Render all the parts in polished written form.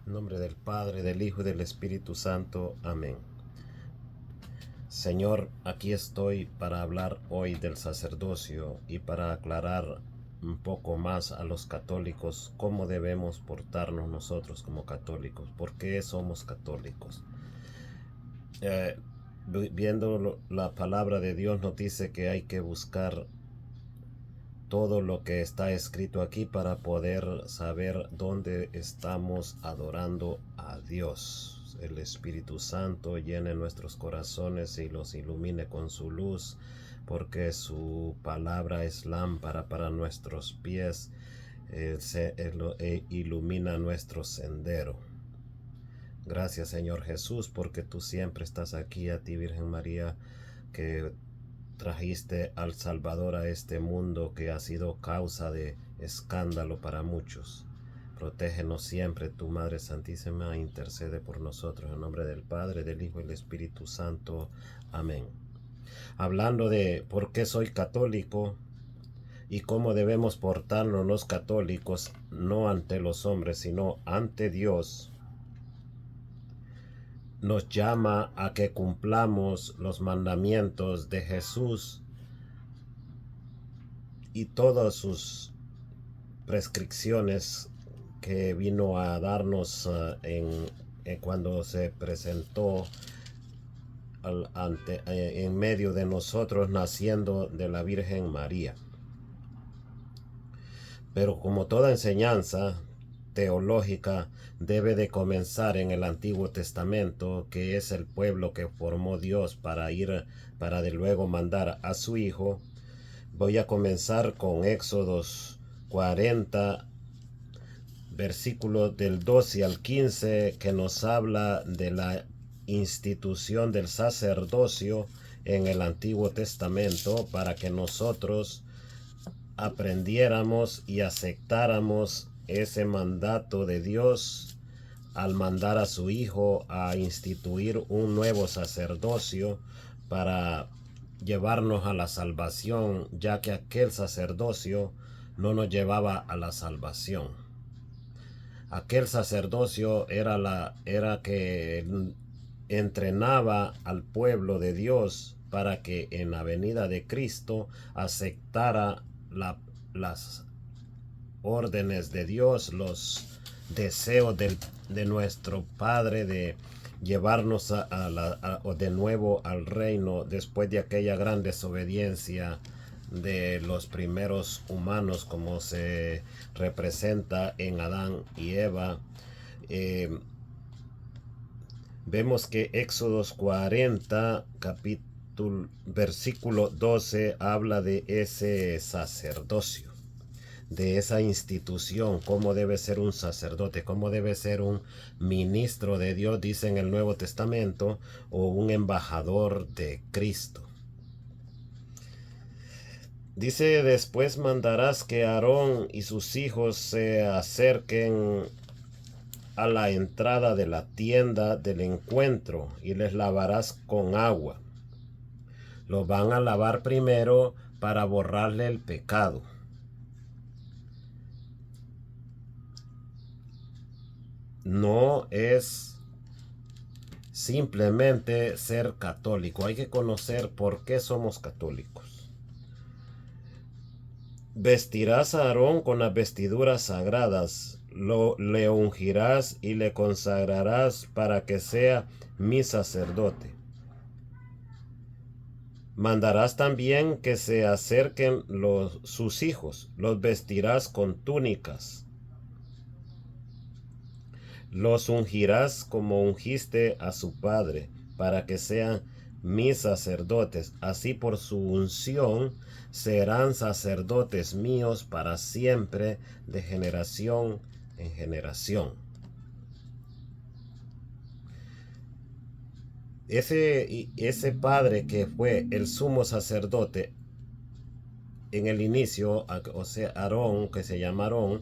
En nombre del Padre, del Hijo y del Espíritu Santo. Amén. Señor, aquí estoy para hablar hoy del sacerdocio y para aclarar un poco más a los católicos cómo debemos portarnos nosotros como católicos, por qué somos católicos. Eh, Viendo la palabra de Dios nos dice que hay que buscar todo lo que está escrito aquí para poder saber dónde estamos adorando a Dios. El Espíritu Santo llene nuestros corazones y los ilumine con su luz, porque su palabra es lámpara para nuestros pies, ilumina nuestro sendero. Gracias, Señor Jesús, porque tú siempre estás aquí. A ti, Virgen María, que trajiste al Salvador a este mundo que ha sido causa de escándalo para muchos. Protégenos siempre, tu Madre Santísima, intercede por nosotros. En nombre del Padre, del Hijo y del Espíritu Santo. Amén. Hablando de por qué soy católico y cómo debemos portarnos los católicos, no ante los hombres, sino ante Dios, nos llama a que cumplamos los mandamientos de Jesús y todas sus prescripciones que vino a darnos cuando se presentó en medio de nosotros, naciendo de la Virgen María. Pero como toda enseñanza teológica debe de comenzar en el Antiguo Testamento, que es el pueblo que formó Dios para de luego mandar a su Hijo, voy a comenzar con Éxodos 40, versículos del 12 al 15, que nos habla de la institución del sacerdocio en el Antiguo Testamento, para que nosotros aprendiéramos y aceptáramos ese mandato de Dios al mandar a su Hijo a instituir un nuevo sacerdocio para llevarnos a la salvación, ya que aquel sacerdocio no nos llevaba a la salvación. Aquel sacerdocio era que entrenaba al pueblo de Dios para que en la venida de Cristo aceptara las órdenes de Dios, los deseos de nuestro Padre de llevarnos de nuevo al reino después de aquella gran desobediencia de los primeros humanos, como se representa en Adán y Eva. Vemos que Éxodos 40, versículo 12, habla de ese sacerdocio, de esa institución, cómo debe ser un sacerdote, cómo debe ser un ministro de Dios, dice en el Nuevo Testamento, o un embajador de Cristo. Dice: después mandarás que Aarón y sus hijos se acerquen a la entrada de la tienda del encuentro y les lavarás con agua. Los van a lavar primero para borrarle el pecado. No es simplemente ser católico, hay que conocer por qué somos católicos. Vestirás a Aarón con las vestiduras sagradas, le ungirás y le consagrarás para que sea mi sacerdote. Mandarás también que se acerquen sus hijos, los vestirás con túnicas. Los ungirás como ungiste a su padre, para que sean mis sacerdotes. Así por su unción serán sacerdotes míos para siempre, de generación en generación. Ese padre que fue el sumo sacerdote en el inicio, o sea, Aarón, que se llama Aarón,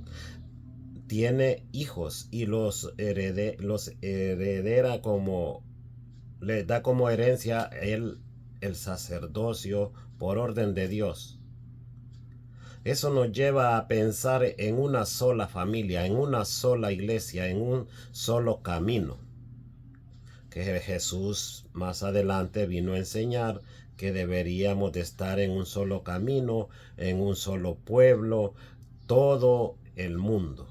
tiene hijos y los heredera como, le da como herencia el sacerdocio por orden de Dios. Eso nos lleva a pensar en una sola familia, en una sola iglesia, en un solo camino. Que Jesús más adelante vino a enseñar que deberíamos de estar en un solo camino, en un solo pueblo, todo el mundo.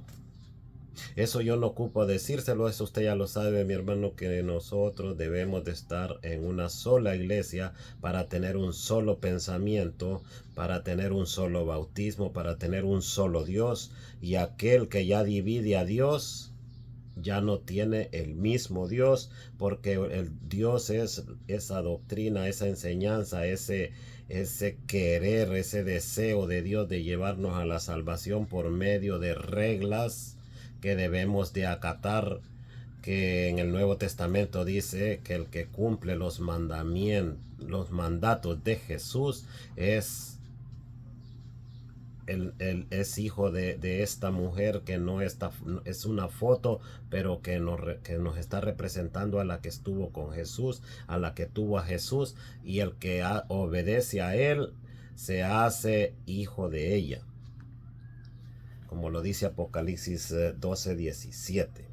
Eso yo no ocupo decírselo, eso usted ya lo sabe, mi hermano, que nosotros debemos de estar en una sola iglesia para tener un solo pensamiento, para tener un solo bautismo, para tener un solo Dios, y aquel que ya divide a Dios ya no tiene el mismo Dios, porque el Dios es esa doctrina, esa enseñanza, ese querer, ese deseo de Dios de llevarnos a la salvación por medio de reglas que debemos de acatar, que en el Nuevo Testamento dice que el que cumple los mandamientos, los mandatos de Jesús es es hijo de esta mujer que no está, es una foto, pero que nos está representando a la que estuvo con Jesús, a la que tuvo a Jesús, y el que obedece a él se hace hijo de ella, como lo dice Apocalipsis 12:17.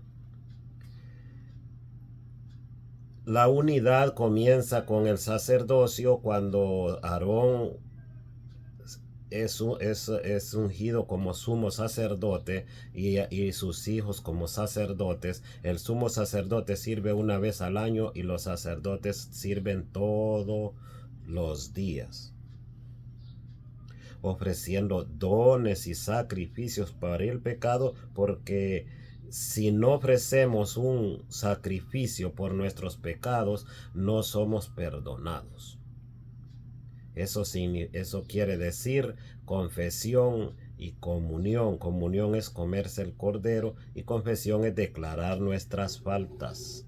La unidad comienza con el sacerdocio cuando Aarón es ungido como sumo sacerdote y sus hijos como sacerdotes. El sumo sacerdote sirve una vez al año y los sacerdotes sirven todos los días, ofreciendo dones y sacrificios para el pecado, porque si no ofrecemos un sacrificio por nuestros pecados, no somos perdonados. Eso quiere decir confesión y comunión. Comunión es comerse el cordero y confesión es declarar nuestras faltas.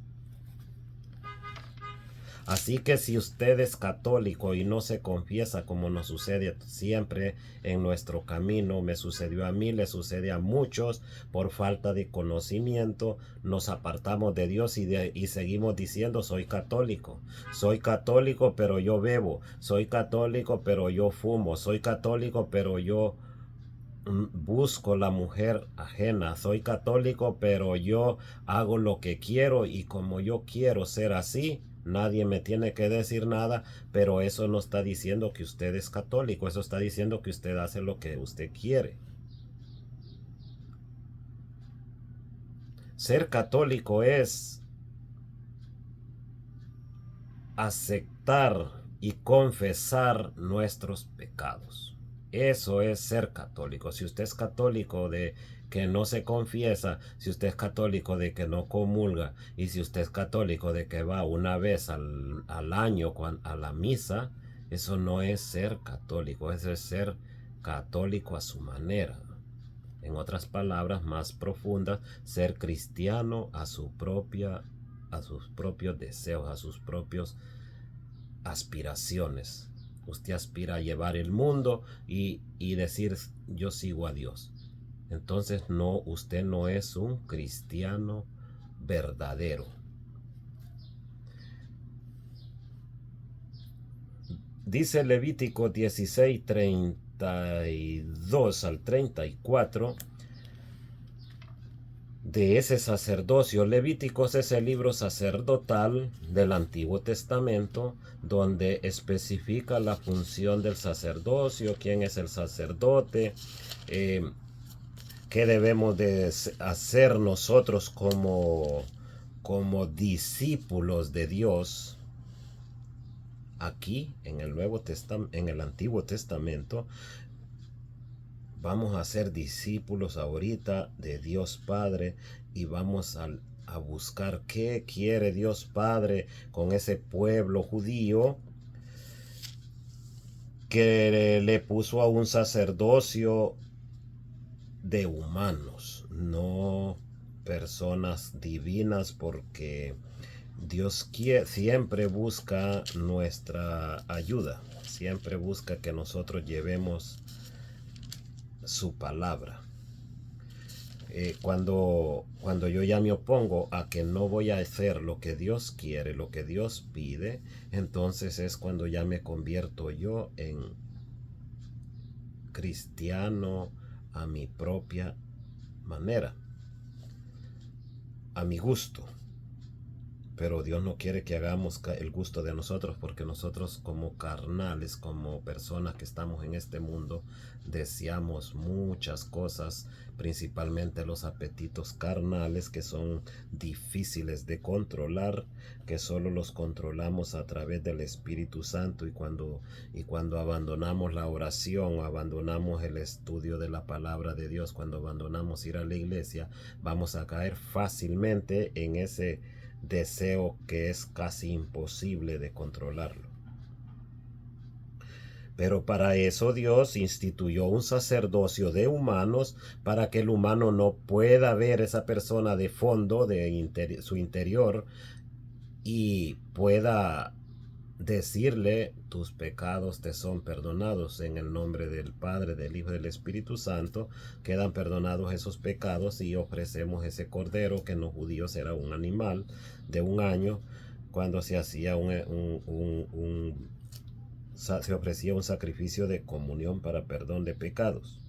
Así que si usted es católico y no se confiesa, como nos sucede siempre en nuestro camino, me sucedió a mí, le sucede a muchos, por falta de conocimiento, nos apartamos de Dios y seguimos diciendo soy católico pero yo bebo, soy católico pero yo fumo, soy católico pero yo busco la mujer ajena, soy católico pero yo hago lo que quiero y como yo quiero ser así, nadie me tiene que decir nada, pero eso no está diciendo que usted es católico, eso está diciendo que usted hace lo que usted quiere. Ser católico es aceptar y confesar nuestros pecados. Eso es ser católico. Si usted es católico de que no se confiesa, si usted es católico de que no comulga, y si usted es católico de que va una vez al año a la misa, eso no es ser católico, eso es ser católico a su manera. En otras palabras más profundas, ser cristiano a sus propios deseos, a sus propios aspiraciones. Usted aspira a llevar el mundo y decir yo sigo a Dios. Entonces no, usted no es un cristiano verdadero. Dice Levítico 16:32 al 34. De ese sacerdocio. Levíticos es el libro sacerdotal del Antiguo Testamento, donde especifica la función del sacerdocio, quién es el sacerdote, qué debemos de hacer nosotros como discípulos de Dios. Aquí en el Antiguo Testamento vamos a ser discípulos ahorita de Dios Padre y vamos a buscar qué quiere Dios Padre con ese pueblo judío que le puso a un sacerdocio de humanos, no personas divinas, porque Dios siempre busca nuestra ayuda, siempre busca que nosotros llevemos su palabra. Cuando yo ya me opongo a que no voy a hacer lo que Dios quiere, lo que Dios pide, entonces es cuando ya me convierto yo en cristiano a mi propia manera, a mi gusto. Pero Dios no quiere que hagamos el gusto de nosotros, porque nosotros como carnales, como personas que estamos en este mundo, deseamos muchas cosas, principalmente los apetitos carnales, que son difíciles de controlar, que solo los controlamos a través del Espíritu Santo. Y cuando abandonamos la oración, abandonamos el estudio de la palabra de Dios, cuando abandonamos ir a la iglesia, vamos a caer fácilmente en ese deseo que es casi imposible de controlarlo. Pero para eso Dios instituyó un sacerdocio de humanos, para que el humano no pueda ver esa persona de fondo, de su interior, y pueda decirle: tus pecados te son perdonados. En el nombre del Padre, del Hijo y del Espíritu Santo quedan perdonados esos pecados, y ofrecemos ese cordero, que en los judíos era un animal de 1 año, cuando se hacía se ofrecía un sacrificio de comunión para perdón de pecados.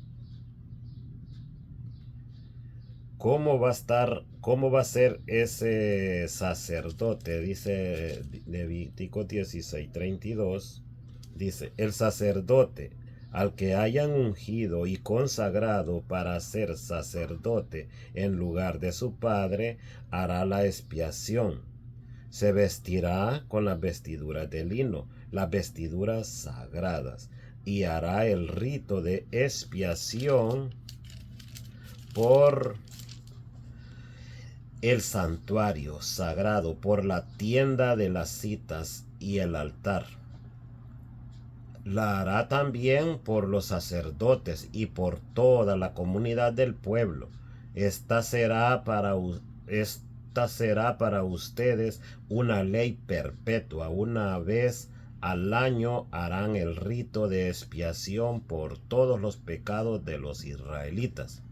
¿Cómo va a ser ese sacerdote? Dice Levítico 16:32. Dice: el sacerdote al que hayan ungido y consagrado para ser sacerdote en lugar de su padre, hará la expiación. Se vestirá con las vestiduras de lino, las vestiduras sagradas, y hará el rito de expiación por el santuario sagrado, por la tienda de las citas y el altar. La hará también por los sacerdotes y por toda la comunidad del pueblo. Esta será para ustedes una ley perpetua. Una vez al año harán el rito de expiación por todos los pecados de los israelitas.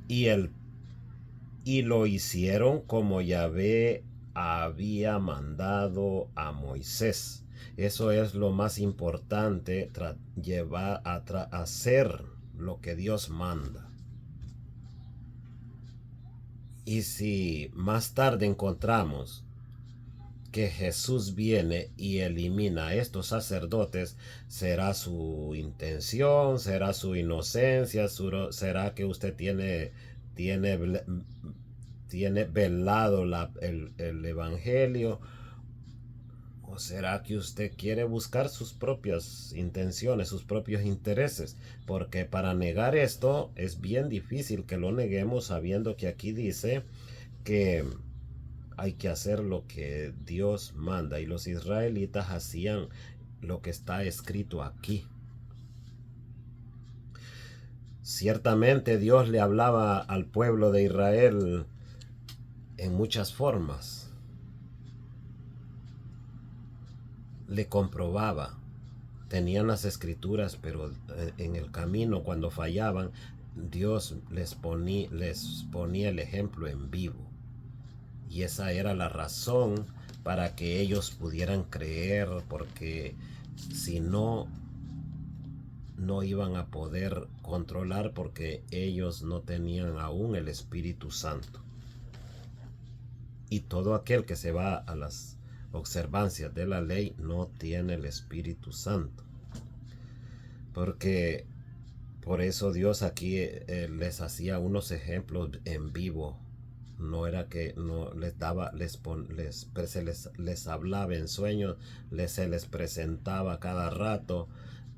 Y lo hicieron como Yahvé había mandado a Moisés. Eso es lo más importante, hacer lo que Dios manda. Y si más tarde encontramos que Jesús viene y elimina a estos sacerdotes, será su intención, será su inocencia, será que usted tiene velado el evangelio, o será que usted quiere buscar sus propias intenciones, sus propios intereses. Porque para negar esto es bien difícil que lo neguemos, sabiendo que aquí dice que hay que hacer lo que Dios manda, y los israelitas hacían lo que está escrito aquí. Ciertamente Dios le hablaba al pueblo de Israel en muchas formas. Le comprobaba. Tenían las escrituras, pero en el camino, cuando fallaban, Dios les ponía el ejemplo en vivo. Y esa era la razón para que ellos pudieran creer, porque si no, no iban a poder controlar, porque ellos no tenían aún el Espíritu Santo. Y todo aquel que se va a las observancias de la ley no tiene el Espíritu Santo. Porque por eso Dios aquí les hacía unos ejemplos en vivo. No era que no les daba, les hablaba en sueños, se les presentaba cada rato,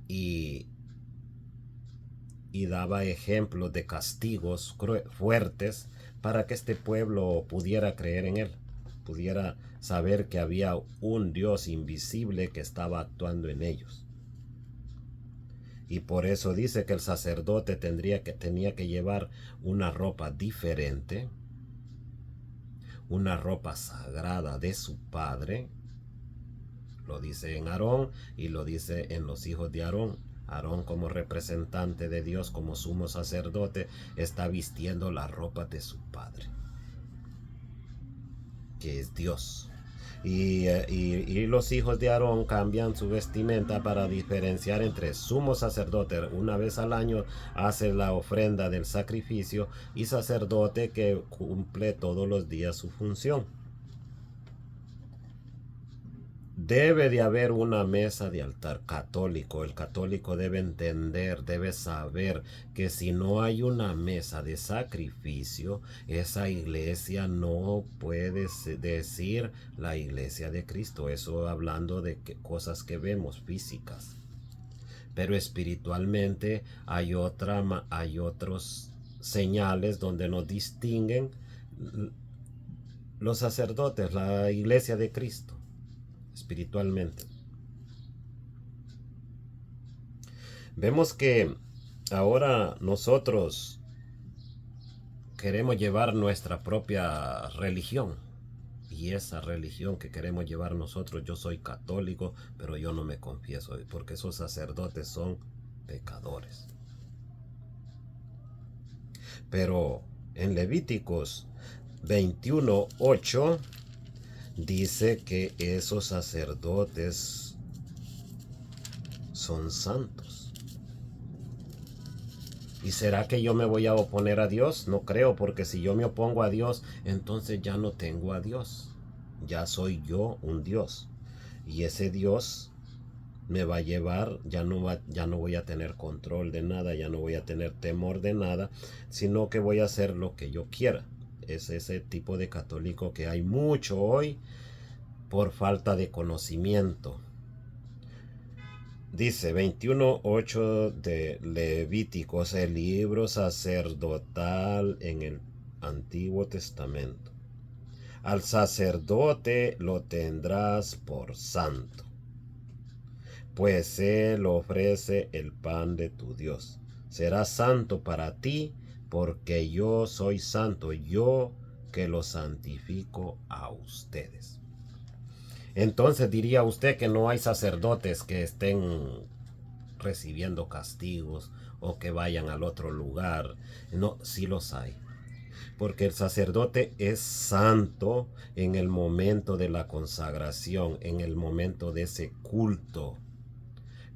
y daba ejemplos de castigos fuertes, para que este pueblo pudiera creer en él, pudiera saber que había un Dios invisible que estaba actuando en ellos. Y por eso dice que el sacerdote tenía que llevar una ropa diferente, una ropa sagrada de su padre. Lo dice en Aarón y lo dice en los hijos de Aarón. Aarón, como representante de Dios, como sumo sacerdote, está vistiendo la ropa de su padre, que es Dios. Y los hijos de Aarón cambian su vestimenta para diferenciar entre sumo sacerdote, una vez al año hace la ofrenda del sacrificio, y sacerdote que cumple todos los días su función. Debe de haber una mesa de altar católico. El católico debe entender, debe saber que si no hay una mesa de sacrificio, esa iglesia no puede decir la iglesia de Cristo. Eso hablando de cosas que vemos físicas. Pero espiritualmente hay otros señales donde nos distinguen los sacerdotes, la iglesia de Cristo. Espiritualmente. Vemos que ahora nosotros queremos llevar nuestra propia religión. Y esa religión que queremos llevar nosotros, yo soy católico, pero yo no me confieso, porque esos sacerdotes son pecadores. Pero en Levíticos 21:8 dice que esos sacerdotes son santos. ¿Y será que yo me voy a oponer a Dios? No creo, porque si yo me opongo a Dios, entonces ya no tengo a Dios. Ya soy yo un Dios. Y ese Dios me va a llevar, ya no voy a tener control de nada, ya no voy a tener temor de nada, sino que voy a hacer lo que yo quiera. Es ese tipo de católico que hay mucho hoy, por falta de conocimiento. Dice 21:8 de Levíticos, el libro sacerdotal en el Antiguo Testamento. Al sacerdote lo tendrás por santo, pues él ofrece el pan de tu Dios. Será santo para ti, porque yo soy santo, yo que lo santifico a ustedes. Entonces diría usted que no hay sacerdotes que estén recibiendo castigos o que vayan al otro lugar. No, sí los hay. Porque el sacerdote es santo en el momento de la consagración, en el momento de ese culto.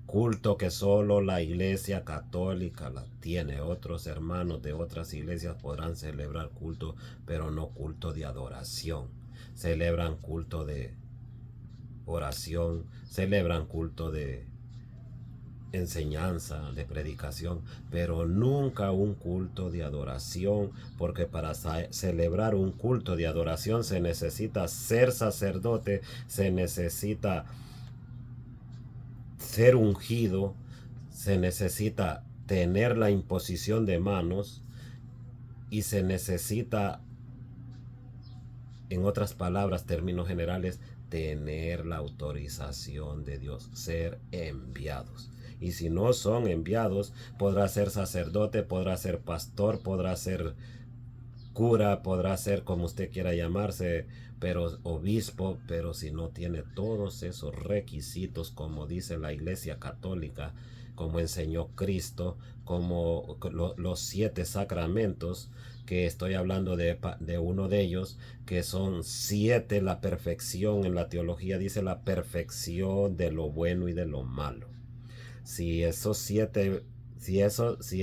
Culto que solo la iglesia católica la tiene. Otros hermanos de otras iglesias podrán celebrar culto, pero no culto de adoración. Celebran culto de oración, celebran culto de enseñanza, de predicación, pero nunca un culto de adoración, porque para celebrar un culto de adoración se necesita ser sacerdote, se necesita ser ungido, se necesita tener la imposición de manos y se necesita, en otras palabras, términos generales, tener la autorización de Dios, ser enviados. Y si no son enviados, podrá ser sacerdote, podrá ser pastor, podrá ser cura, podrá ser como usted quiera llamarse, pero obispo, pero si no tiene todos esos requisitos, como dice la Iglesia Católica, como enseñó Cristo, como los 7 sacramentos, que estoy hablando de uno de ellos, que son 7, la perfección. En la teología dice la perfección de lo bueno y de lo malo. Si esos 7, si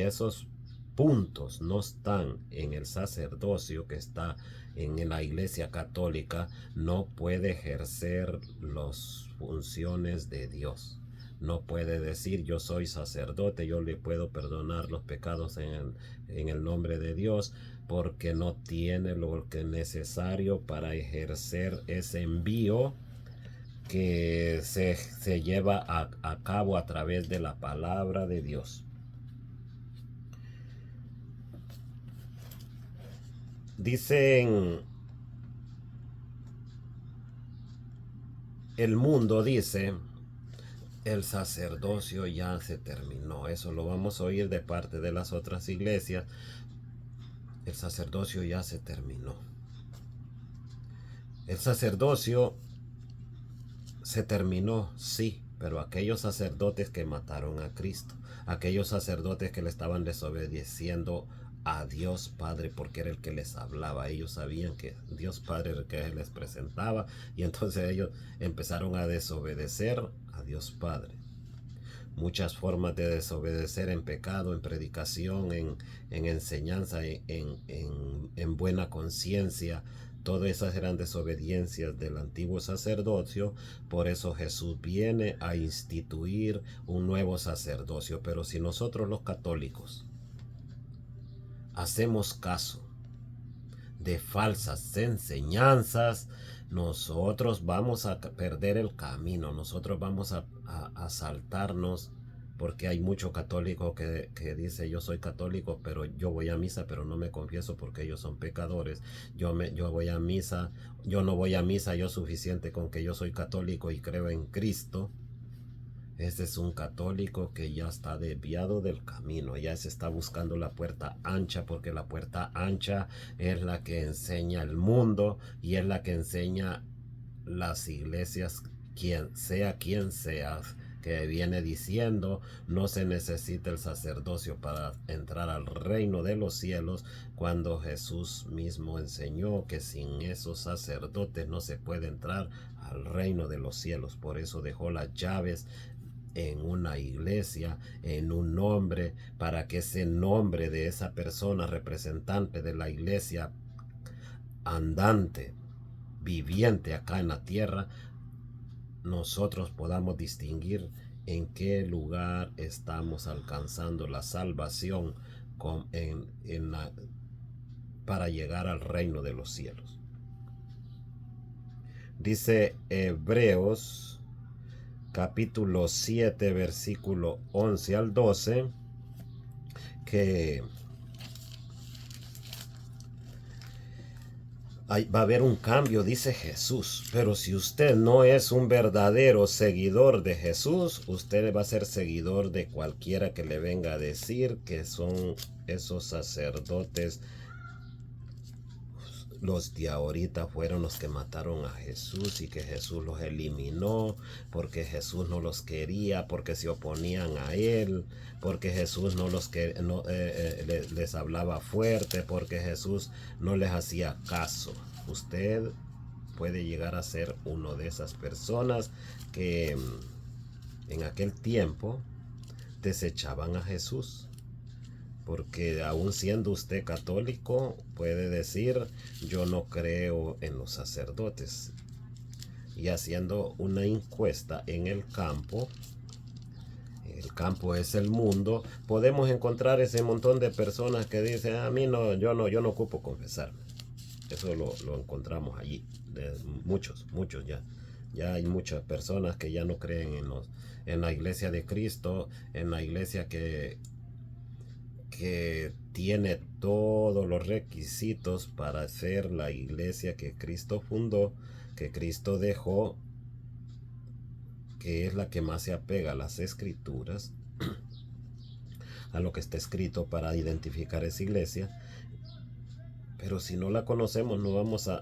esos puntos no están en el sacerdocio que está en la Iglesia Católica, no puede ejercer las funciones de Dios. No puede decir yo soy sacerdote, yo le puedo perdonar los pecados en el nombre de Dios, porque no tiene lo que es necesario para ejercer ese envío que se lleva a cabo a través de la palabra de Dios. Dicen, el mundo dice, el sacerdocio ya se terminó. Eso lo vamos a oír de parte de las otras iglesias. El sacerdocio ya se terminó. El sacerdocio se terminó, sí, pero aquellos sacerdotes que mataron a Cristo, aquellos sacerdotes que le estaban desobedeciendo a Dios Padre, porque era el que les hablaba. Ellos sabían que Dios Padre era el que les presentaba, y entonces ellos empezaron a desobedecer a Dios Padre. Muchas formas de desobedecer: en pecado, en predicación, en enseñanza, en buena conciencia. Todas esas eran desobediencias del antiguo sacerdocio. Por eso Jesús viene a instituir un nuevo sacerdocio. Pero si nosotros los católicos hacemos caso de falsas enseñanzas, nosotros vamos a perder el camino. Nosotros vamos a saltarnos, porque hay mucho católico que dice: yo soy católico, pero yo voy a misa, pero no me confieso porque ellos son pecadores. Yo voy a misa, yo no voy a misa, yo suficiente con que yo soy católico y creo en Cristo. Este es un católico que ya está desviado del camino, ya se está buscando la puerta ancha, porque la puerta ancha es la que enseña el mundo y es la que enseña las iglesias, quien sea, que viene diciendo: no se necesita el sacerdocio para entrar al reino de los cielos, cuando Jesús mismo enseñó que sin esos sacerdotes no se puede entrar al reino de los cielos. Por eso dejó las llaves en una iglesia, en un nombre, para que ese nombre de esa persona representante de la iglesia andante, viviente acá en la tierra, nosotros podamos distinguir en qué lugar estamos alcanzando la salvación para llegar al reino de los cielos. Dice Hebreos capítulo 7, versículo 11 al 12, que va a haber un cambio, dice Jesús. Pero si usted no es un verdadero seguidor de Jesús, usted va a ser seguidor de cualquiera que le venga a decir que son esos sacerdotes. Los de ahorita fueron los que mataron a Jesús y que Jesús los eliminó porque Jesús no los quería, porque se oponían a él, porque Jesús les hablaba fuerte, porque Jesús no les hacía caso. Usted puede llegar a ser uno de esas personas que en aquel tiempo desechaban a Jesús. Porque aún siendo usted católico, puede decir: yo no creo en los sacerdotes. Y haciendo una encuesta en el campo es el mundo, podemos encontrar ese montón de personas que dicen: a mí no, yo no ocupo confesarme. Eso lo encontramos allí, de muchos ya. Ya hay muchas personas que ya no creen en la iglesia de Cristo, en la iglesia que tiene todos los requisitos para ser la iglesia que Cristo fundó, que Cristo dejó, que es la que más se apega a las escrituras, a lo que está escrito para identificar esa iglesia. Pero si no la conocemos, no vamos a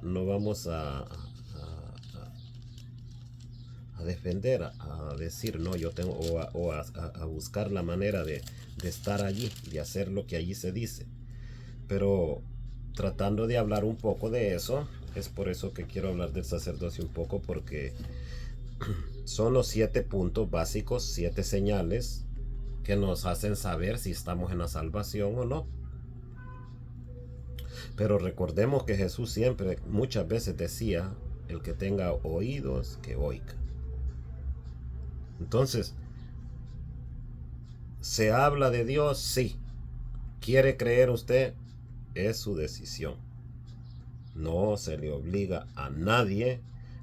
defender, a decir: no, yo tengo, a buscar la manera de estar allí, de hacer lo que allí se dice. Pero tratando de hablar un poco de eso, es por eso que quiero hablar del sacerdocio un poco, porque son los 7 puntos básicos, 7 señales que nos hacen saber si estamos en la salvación o no. Pero recordemos que Jesús siempre, muchas veces decía: el que tenga oídos, que oiga. Entonces, ¿se habla de Dios? Sí. ¿Quiere creer usted? Es su decisión. No se le obliga a nadie,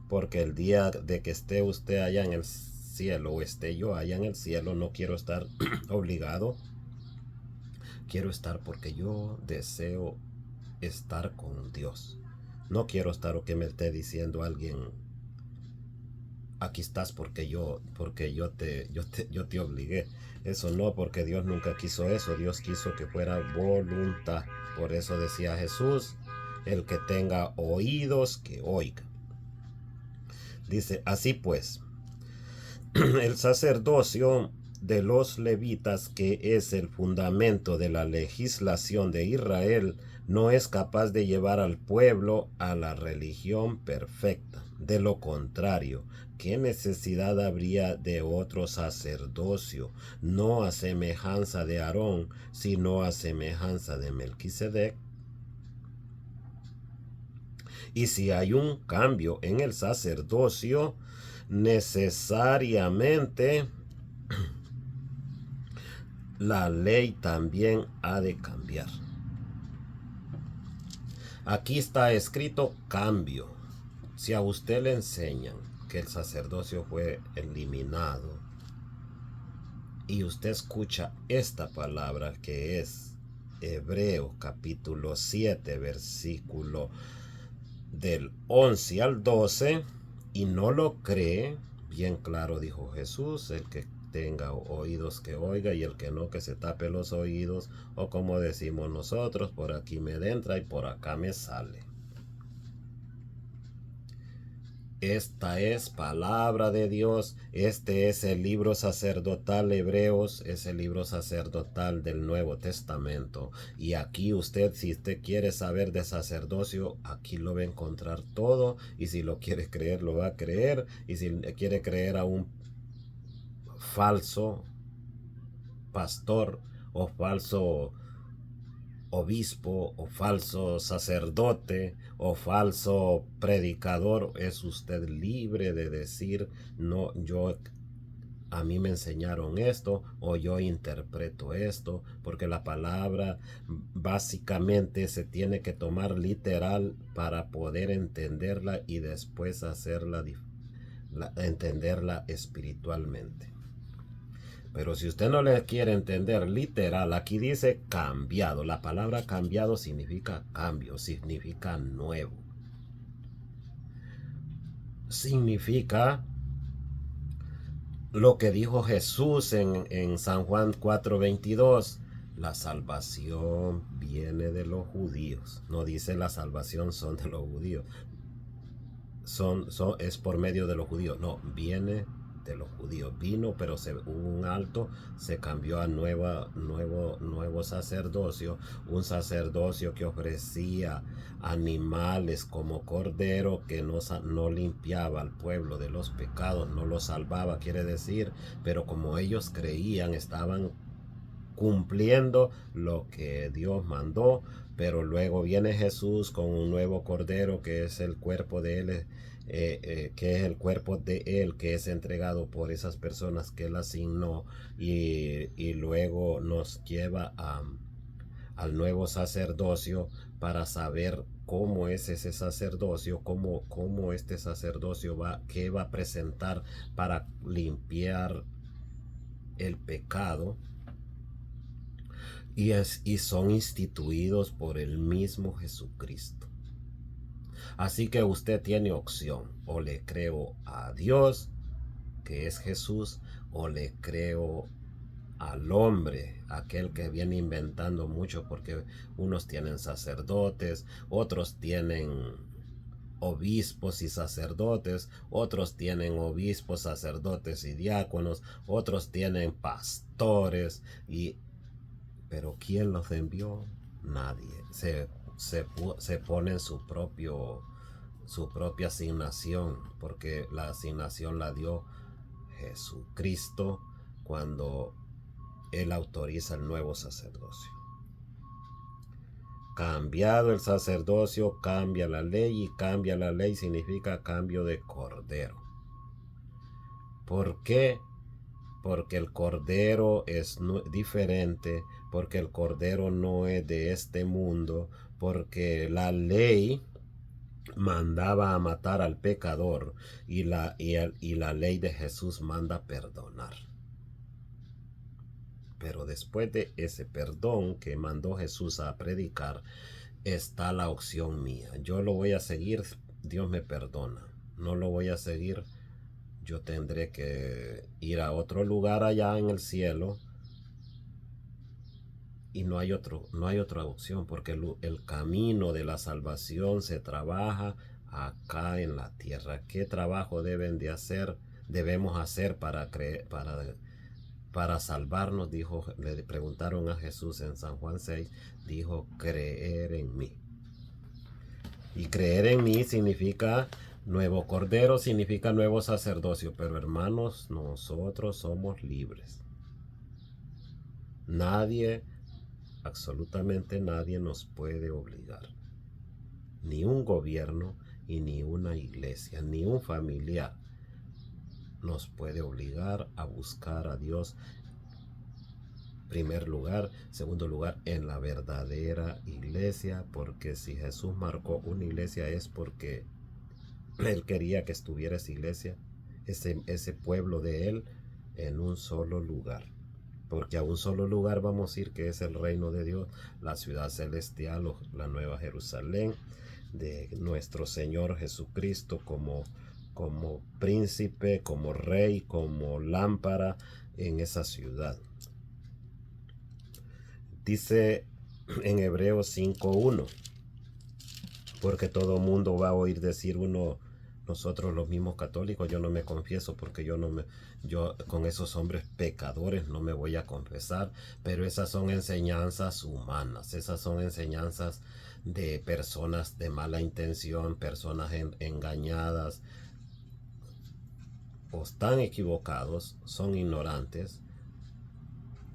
porque el día de que esté usted allá en el cielo o esté yo allá en el cielo, no quiero estar obligado. Quiero estar porque yo deseo estar con Dios. No quiero estar o que me esté diciendo alguien: aquí estás porque yo te obligué. Eso no, porque Dios nunca quiso eso. Dios quiso que fuera voluntad. Por eso decía Jesús: el que tenga oídos, que oiga. Dice: así pues, el sacerdocio de los levitas, que es el fundamento de la legislación de Israel, no es capaz de llevar al pueblo a la religión perfecta. De lo contrario, ¿qué necesidad habría de otro sacerdocio, no a semejanza de Aarón, sino a semejanza de Melquisedec? Y si hay un cambio en el sacerdocio, necesariamente la ley también ha de cambiar. Aquí está escrito cambio. Si a usted le enseñan que el sacerdocio fue eliminado y usted escucha esta palabra que es Hebreos capítulo 7 versículo del 11 al 12 y no lo cree, bien claro dijo Jesús, el que tenga oídos que oiga y el que no, que se tape los oídos, o como decimos nosotros, por aquí me entra y por acá me sale. Esta es palabra de Dios. Este es el libro sacerdotal Hebreos, es el libro sacerdotal del Nuevo Testamento. Y aquí usted, si usted quiere saber de sacerdocio, aquí lo va a encontrar todo. Y si lo quiere creer, lo va a creer. Y si quiere creer a un falso pastor o falso obispo o falso sacerdote o falso predicador, es usted libre de decir, no, a mí me enseñaron esto o yo interpreto esto, porque la palabra básicamente se tiene que tomar literal para poder entenderla y después entenderla espiritualmente. Pero si usted no le quiere entender literal, aquí dice cambiado. La palabra cambiado significa cambio, significa nuevo. Significa lo que dijo Jesús en San Juan 4:22. La salvación viene de los judíos. No dice la salvación son de los judíos. Es por medio de los judíos. No, viene de los judíos. Vino, pero hubo un alto, se cambió a nuevo sacerdocio, un sacerdocio que ofrecía animales como cordero, que no limpiaba al pueblo de los pecados, no lo salvaba, quiere decir, pero como ellos creían, estaban cumpliendo lo que Dios mandó. Pero luego viene Jesús con un nuevo cordero, que es el cuerpo de él, que es el cuerpo de él, que es entregado por esas personas que él asignó, y luego nos lleva al nuevo sacerdocio para saber cómo es ese sacerdocio, cómo este sacerdocio qué va a presentar para limpiar el pecado. Y son instituidos por el mismo Jesucristo. Así que usted tiene opción: o le creo a Dios, que es Jesús, o le creo al hombre, aquel que viene inventando mucho, porque unos tienen sacerdotes, otros tienen obispos y sacerdotes, otros tienen obispos, sacerdotes y diáconos, otros tienen pastores, pero ¿quién los envió? Nadie. Se pone en su propia asignación, porque la asignación la dio Jesucristo cuando Él autoriza el nuevo sacerdocio. Cambiado el sacerdocio, cambia la ley, y cambia la ley significa cambio de cordero. ¿Por qué? Porque el cordero es diferente, porque el cordero no es de este mundo, porque la ley mandaba a matar al pecador, y la ley de Jesús manda perdonar. Pero después de ese perdón que mandó Jesús a predicar, está la opción mía. Yo lo voy a seguir, Dios me perdona. No lo voy a seguir, yo tendré que ir a otro lugar allá en el cielo, y no hay otra opción, porque el camino de la salvación se trabaja acá en la tierra. ¿Qué trabajo debemos hacer para para salvarnos, dijo, le preguntaron a Jesús en San Juan 6, dijo, creer en mí. Y creer en mí significa nuevo cordero, significa nuevo sacerdocio. Pero hermanos, nosotros somos libres. Nadie, absolutamente nadie nos puede obligar. Ni un gobierno y ni una iglesia, ni un familiar nos puede obligar a buscar a Dios. Primer lugar, segundo lugar, en la verdadera iglesia, porque si Jesús marcó una iglesia es porque Él quería que estuviera esa iglesia, ese pueblo de Él, en un solo lugar. Porque a un solo lugar vamos a ir, que es el reino de Dios, la ciudad celestial o la nueva Jerusalén, de nuestro Señor Jesucristo como príncipe, como rey, como lámpara en esa ciudad. Dice en Hebreos 5:1, porque todo mundo va a oír decir nosotros los mismos católicos, yo no me confieso porque yo con esos hombres pecadores no me voy a confesar, pero esas son enseñanzas humanas, esas son enseñanzas de personas de mala intención, personas engañadas, o están equivocados, son ignorantes,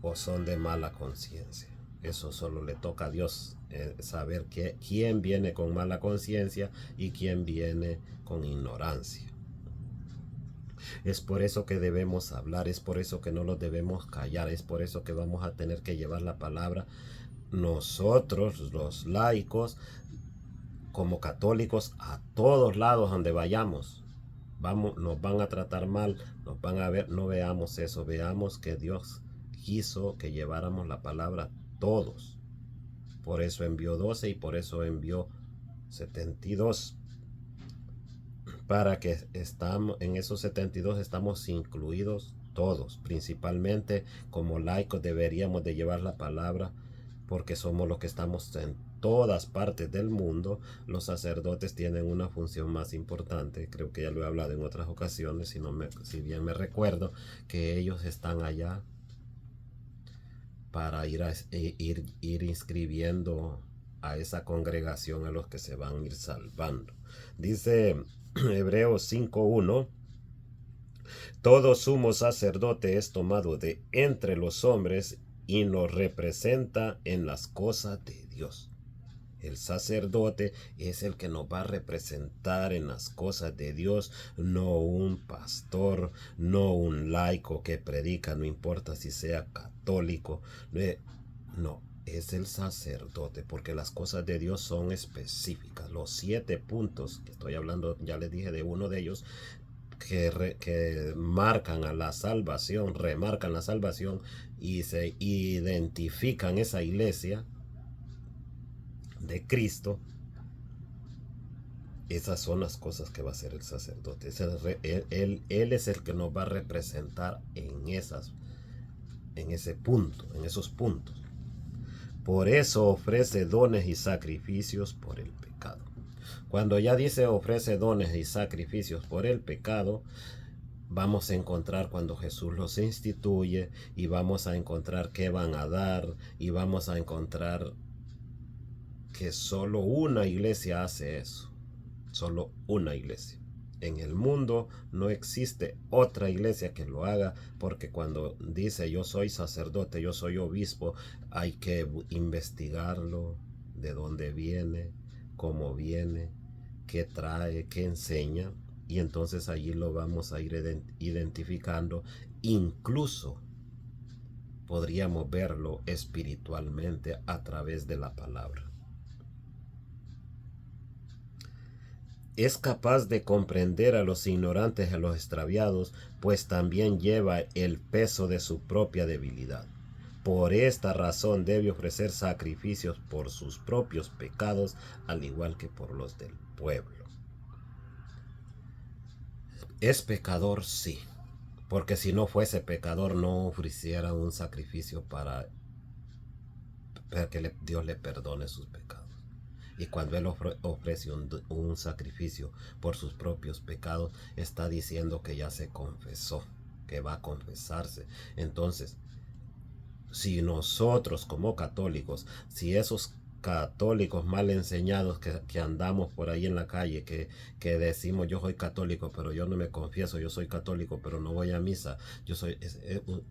o son de mala conciencia. Eso solo le toca a Dios saber quién viene con mala conciencia y quién viene con ignorancia. Es por eso que debemos hablar, es por eso que no los debemos callar, es por eso que vamos a tener que llevar la palabra nosotros, los laicos, como católicos, a todos lados donde vayamos. Nos van a tratar mal, nos van a ver, no veamos eso, veamos que Dios quiso que lleváramos la palabra todos. Por eso envió 12 y por eso envió 72. Para que en esos 72 estamos incluidos todos. Principalmente como laicos deberíamos de llevar la palabra porque somos los que estamos en todas partes del mundo. Los sacerdotes tienen una función más importante. Creo que ya lo he hablado en otras ocasiones, si bien me recuerdo, que ellos están allá para ir inscribiendo a esa congregación a los que se van a ir salvando. Dice Hebreos 5:1, todo sumo sacerdote es tomado de entre los hombres y nos representa en las cosas de Dios. El sacerdote es el que nos va a representar en las cosas de Dios, no un pastor, no un laico que predica, no importa si sea católico, no, es el sacerdote, porque las cosas de Dios son específicas. Los 7 puntos que estoy hablando, ya les dije de uno de ellos, que marcan a la salvación, remarcan la salvación y se identifican esa iglesia de Cristo. Esas son las cosas que va a hacer el sacerdote. Él es el que nos va a representar en ese punto, en esos puntos. Por eso ofrece dones y sacrificios por el pecado. Cuando ya dice ofrece dones y sacrificios por el pecado, vamos a encontrar cuando Jesús los instituye y vamos a encontrar qué van a dar y vamos a encontrar que solo una iglesia hace eso. Solo una iglesia. En el mundo no existe otra iglesia que lo haga, porque cuando dice yo soy sacerdote, yo soy obispo, hay que investigarlo, de dónde viene, cómo viene, qué trae, qué enseña, y entonces allí lo vamos a ir identificando. Incluso podríamos verlo espiritualmente a través de la palabra. Es capaz de comprender a los ignorantes y a los extraviados, pues también lleva el peso de su propia debilidad. Por esta razón debe ofrecer sacrificios por sus propios pecados, al igual que por los del pueblo. ¿Es pecador? Sí, porque si no fuese pecador no ofreciera un sacrificio para que Dios le perdone sus pecados. Y cuando Él ofrece un sacrificio por sus propios pecados, está diciendo que ya se confesó, que va a confesarse. Entonces, si nosotros como católicos, si esos católicos mal enseñados que andamos por ahí en la calle, que decimos yo soy católico, pero yo no me confieso, yo soy católico, pero no voy a misa,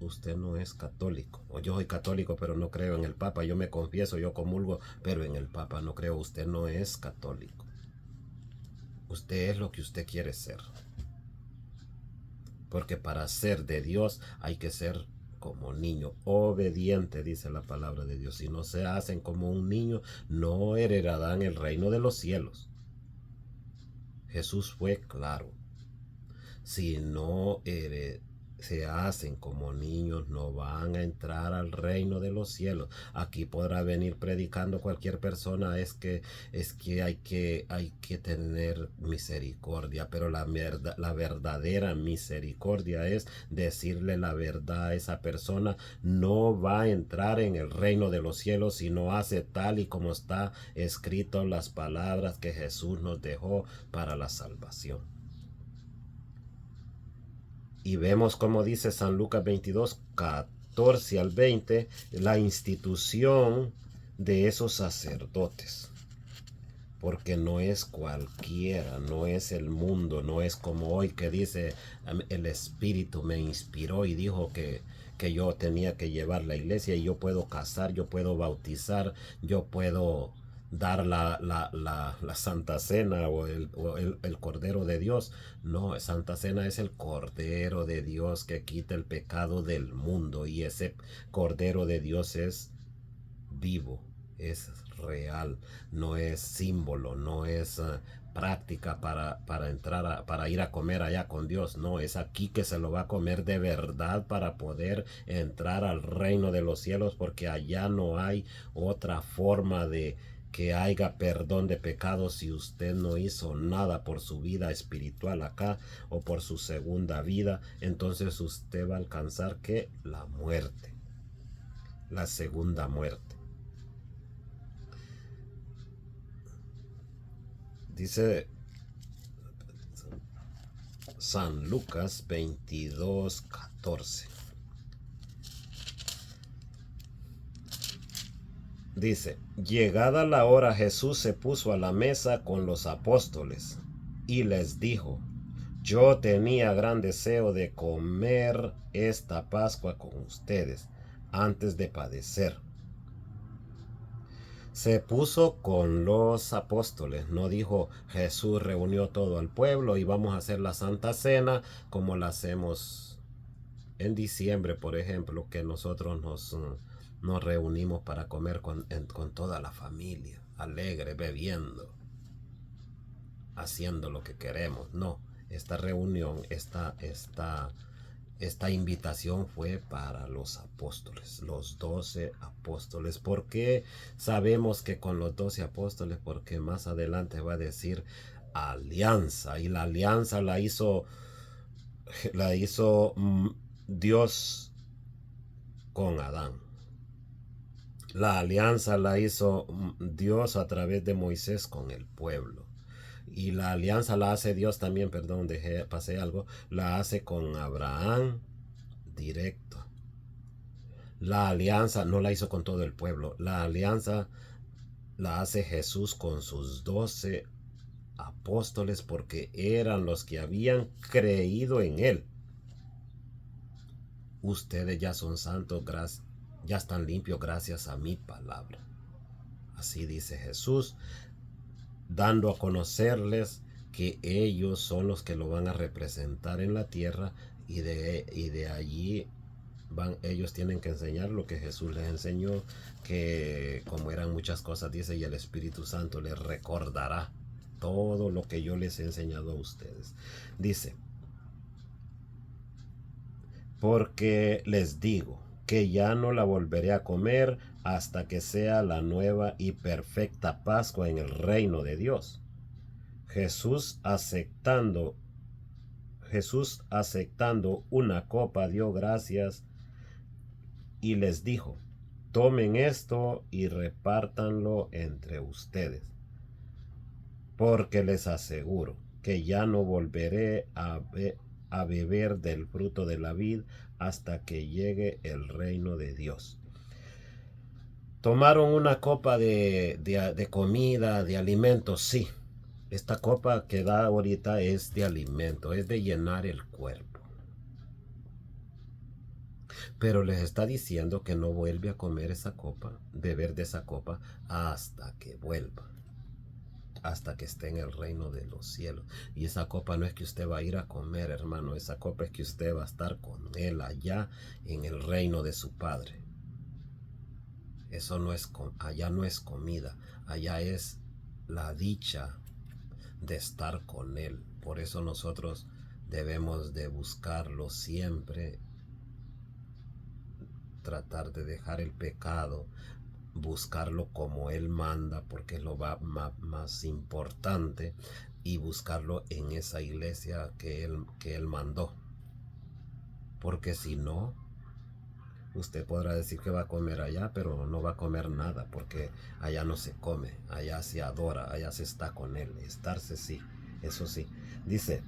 usted no es católico, o yo soy católico, pero no creo en el Papa, yo me confieso, yo comulgo, pero en el Papa no creo, usted no es católico. Usted es lo que usted quiere ser. Porque para ser de Dios hay que ser como niño, obediente, dice la palabra de Dios. Si no se hacen como un niño, no heredarán el reino de los cielos. Jesús fue claro. Si no se hacen como niños, no van a entrar al reino de los cielos. Aquí podrá venir predicando cualquier persona, es que hay que tener misericordia, pero la verdadera misericordia es decirle la verdad a esa persona. No va a entrar en el reino de los cielos si no hace tal y como está escrito las palabras que Jesús nos dejó para la salvación. Y vemos como dice San Lucas 22, 14 al 20, la institución de esos sacerdotes. Porque no es cualquiera, no es el mundo, no es como hoy que dice el Espíritu me inspiró y dijo que yo tenía que llevar la iglesia y yo puedo casar, yo puedo bautizar, yo puedo dar la Santa Cena o el Cordero de Dios. No, Santa Cena es el Cordero de Dios que quita el pecado del mundo, y ese Cordero de Dios es vivo, es real, no es símbolo, no es práctica para entrar para ir a comer allá con Dios. No, es aquí que se lo va a comer de verdad para poder entrar al reino de los cielos, porque allá no hay otra forma de que haya perdón de pecados si usted no hizo nada por su vida espiritual acá o por su segunda vida. Entonces usted va a alcanzar que la muerte, la segunda muerte. Dice San Lucas 22, 14. Dice, llegada la hora, Jesús se puso a la mesa con los apóstoles y les dijo, yo tenía gran deseo de comer esta Pascua con ustedes antes de padecer. Se puso con los apóstoles, no dijo Jesús reunió todo el pueblo y vamos a hacer la Santa Cena como la hacemos en diciembre, por ejemplo, que nosotros nos reunimos para comer con toda la familia, alegre, bebiendo, haciendo lo que queremos. No, esta reunión, esta invitación fue para los apóstoles, los 12 apóstoles. ¿Por qué sabemos que con los 12 apóstoles? Porque más adelante va a decir alianza, y la alianza la hizo Dios con Adán. La alianza la hizo Dios a través de Moisés con el pueblo. Y la alianza la hace Dios también, perdón, pasé algo, la hace con Abraham directo. La alianza no la hizo con todo el pueblo. La alianza la hace Jesús con sus 12 apóstoles, porque eran los que habían creído en él. Ustedes ya son santos, ya están limpios gracias a mi palabra. Así dice Jesús, dando a conocerles que ellos son los que lo van a representar en la tierra, y de allí ellos tienen que enseñar lo que Jesús les enseñó, que como eran muchas cosas, dice, y el Espíritu Santo les recordará todo lo que yo les he enseñado a ustedes. Dice, porque les digo que ya no la volveré a comer hasta que sea la nueva y perfecta Pascua en el reino de Dios. Jesús aceptando una copa, dio gracias y les dijo, tomen esto y repártanlo entre ustedes, porque les aseguro que ya no volveré a a beber del fruto de la vid hasta que llegue el reino de Dios. Tomaron una copa de comida, de alimentos, sí. Esta copa que da ahorita es de alimento, es de llenar el cuerpo. Pero les está diciendo que no vuelve a comer esa copa, beber de esa copa, hasta que vuelva. Hasta que esté en el reino de los cielos. Y esa copa no es que usted va a ir a comer, hermano. Esa copa es que usted va a estar con Él allá en el reino de su Padre. Eso no es, allá no es comida. Allá es la dicha de estar con Él. Por eso nosotros debemos de buscarlo siempre. Tratar de dejar el pecado, buscarlo como Él manda, porque es lo más importante, y buscarlo en esa iglesia que él mandó. Porque si no, usted podrá decir que va a comer allá, pero no va a comer nada, porque allá no se come, allá se adora, allá se está con Él. Estarse sí, eso sí. Dice,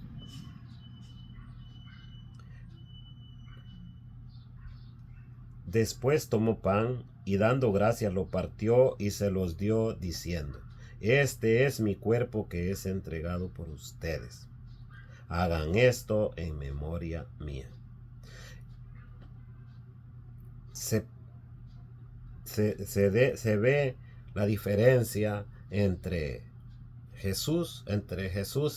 después tomó pan y dando gracias lo partió y se los dio diciendo, este es mi cuerpo que es entregado por ustedes. Hagan esto en memoria mía. Se ve la diferencia entre Jesús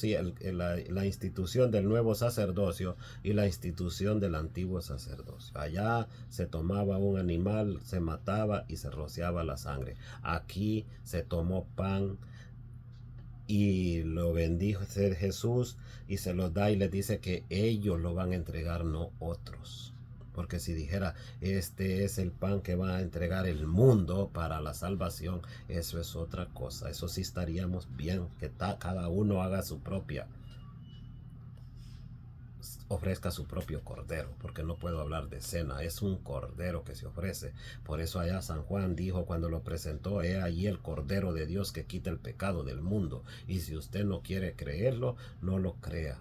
y la institución del nuevo sacerdocio y la institución del antiguo sacerdocio. Allá se tomaba un animal, se mataba y se rociaba la sangre. Aquí se tomó pan y lo bendijo Jesús y se los da y les dice que ellos lo van a entregar, no otros. Porque si dijera, este es el pan que va a entregar el mundo para la salvación, eso es otra cosa. Eso sí estaríamos bien, que cada uno haga su propia, ofrezca su propio cordero, porque no puedo hablar de cena, es un cordero que se ofrece. Por eso allá San Juan dijo cuando lo presentó, he ahí el cordero de Dios que quita el pecado del mundo. Y si usted no quiere creerlo, no lo crea.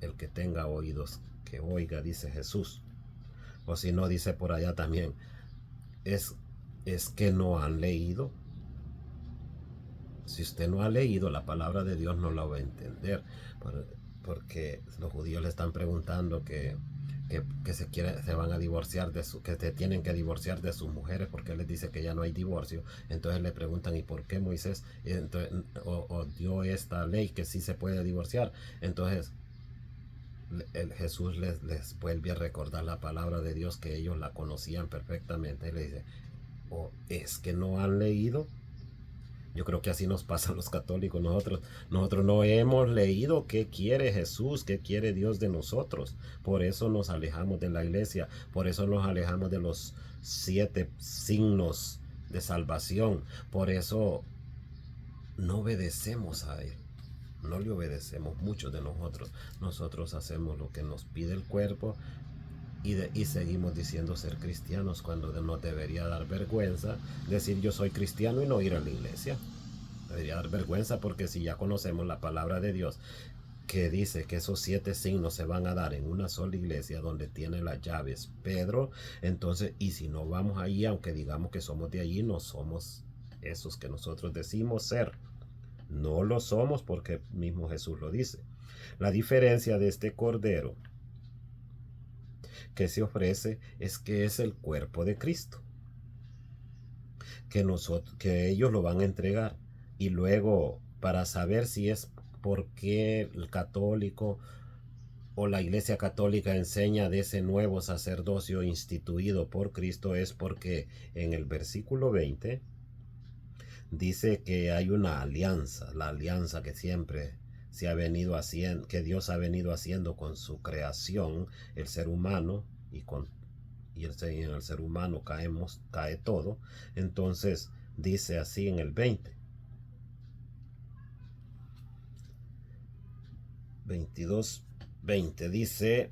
El que tenga oídos, que oiga, dice Jesús. O si no, dice por allá también, es que no han leído. Si usted no ha leído la palabra de Dios, no la va a entender. Porque los judíos le están preguntando que se van a divorciar que se tienen que divorciar de sus mujeres, porque él les dice que ya no hay divorcio. Entonces le preguntan, ¿y por qué Moisés o dio esta ley que sí se puede divorciar? Entonces Jesús les vuelve a recordar la palabra de Dios, que ellos la conocían perfectamente, y le dice, es que no han leído. Yo creo que así nos pasa a los católicos. Nosotros no hemos leído qué quiere Jesús, qué quiere Dios de nosotros. Por eso nos alejamos de la iglesia, por eso nos alejamos de los 7 signos de salvación. Por eso no obedecemos a Él. No le obedecemos muchos de nosotros. Nosotros hacemos lo que nos pide el cuerpo y seguimos diciendo ser cristianos, cuando nos debería dar vergüenza decir yo soy cristiano y no ir a la iglesia. Debería dar vergüenza, porque si ya conocemos la palabra de Dios que dice que esos 7 signos se van a dar en una sola iglesia donde tiene las llaves Pedro, entonces, y si no vamos ahí, aunque digamos que somos de allí, no somos esos que nosotros decimos ser. No lo somos, porque mismo Jesús lo dice. La diferencia de este cordero que se ofrece es que es el cuerpo de Cristo, que ellos lo van a entregar. Y luego, para saber si es porque el católico o la iglesia católica enseña de ese nuevo sacerdocio instituido por Cristo, es porque en el versículo 20 dice que hay una alianza, la alianza que siempre se ha venido haciendo, que Dios ha venido haciendo con su creación, el ser humano, en el ser humano cae todo. Entonces dice así en el 22:20 dice,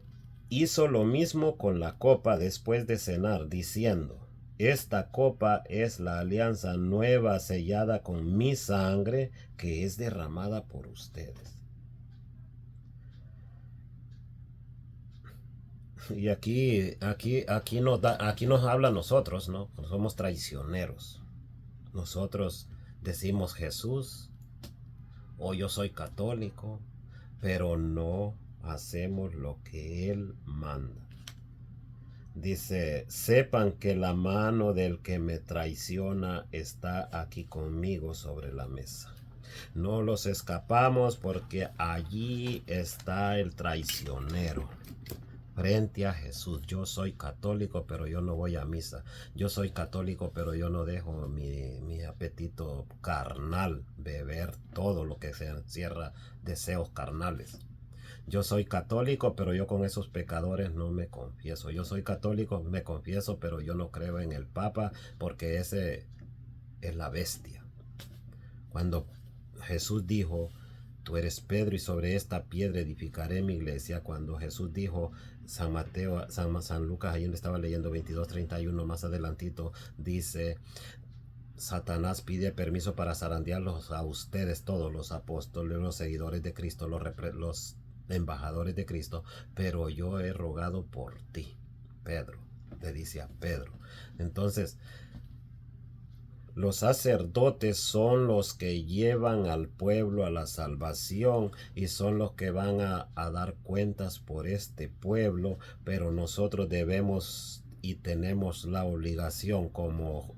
hizo lo mismo con la copa después de cenar, diciendo, esta copa es la alianza nueva sellada con mi sangre, que es derramada por ustedes. Y aquí nos habla a nosotros, ¿no? Somos traicioneros. Nosotros decimos Jesús o yo soy católico, pero no hacemos lo que Él manda. Dice, sepan que la mano del que me traiciona está aquí conmigo sobre la mesa. No los escapamos porque allí está el traicionero frente a Jesús. Yo soy católico, pero yo no voy a misa. Yo soy católico, pero yo no dejo mi apetito carnal, beber todo lo que se encierra deseos carnales. Yo soy católico, pero yo con esos pecadores no me confieso. Yo soy católico, me confieso, pero yo no creo en el Papa porque ese es la bestia. Cuando Jesús dijo, tú eres Pedro y sobre esta piedra edificaré mi iglesia. Cuando Jesús dijo, San Mateo, San Lucas, ahí donde estaba leyendo 22:31, más adelantito, dice, Satanás pide permiso para zarandearlos a ustedes, todos los apóstoles, los seguidores de Cristo, los embajadores de Cristo, pero yo he rogado por ti, Pedro, le dice a Pedro. Entonces, los sacerdotes son los que llevan al pueblo a la salvación y son los que van a dar cuentas por este pueblo, pero nosotros debemos y tenemos la obligación como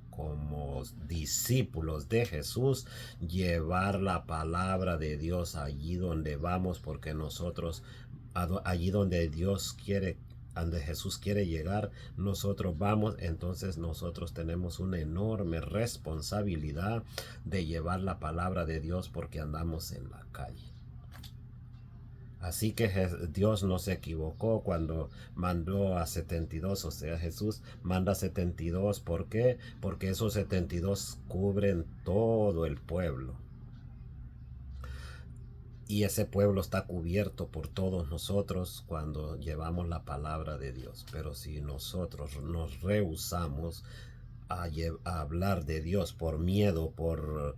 discípulos de Jesús llevar la palabra de Dios allí donde vamos, porque nosotros allí donde Dios quiere, donde Jesús quiere llegar, nosotros vamos. Entonces nosotros tenemos una enorme responsabilidad de llevar la palabra de Dios porque andamos en la calle. Así que Dios no se equivocó cuando mandó a 72, o sea, Jesús manda 72. ¿Por qué? Porque esos 72 cubren todo el pueblo. Y ese pueblo está cubierto por todos nosotros cuando llevamos la palabra de Dios. Pero si nosotros nos rehusamos a hablar de Dios por miedo, por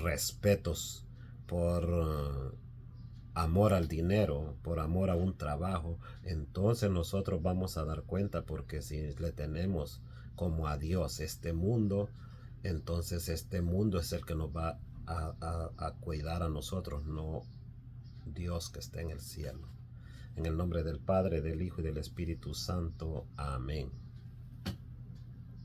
respetos, por amor al dinero, por amor a un trabajo, entonces nosotros vamos a dar cuenta, porque si le tenemos como a Dios este mundo, entonces este mundo es el que nos va a cuidar a nosotros, no Dios que está en el cielo. En el nombre del Padre, del Hijo y del Espíritu Santo. Amén.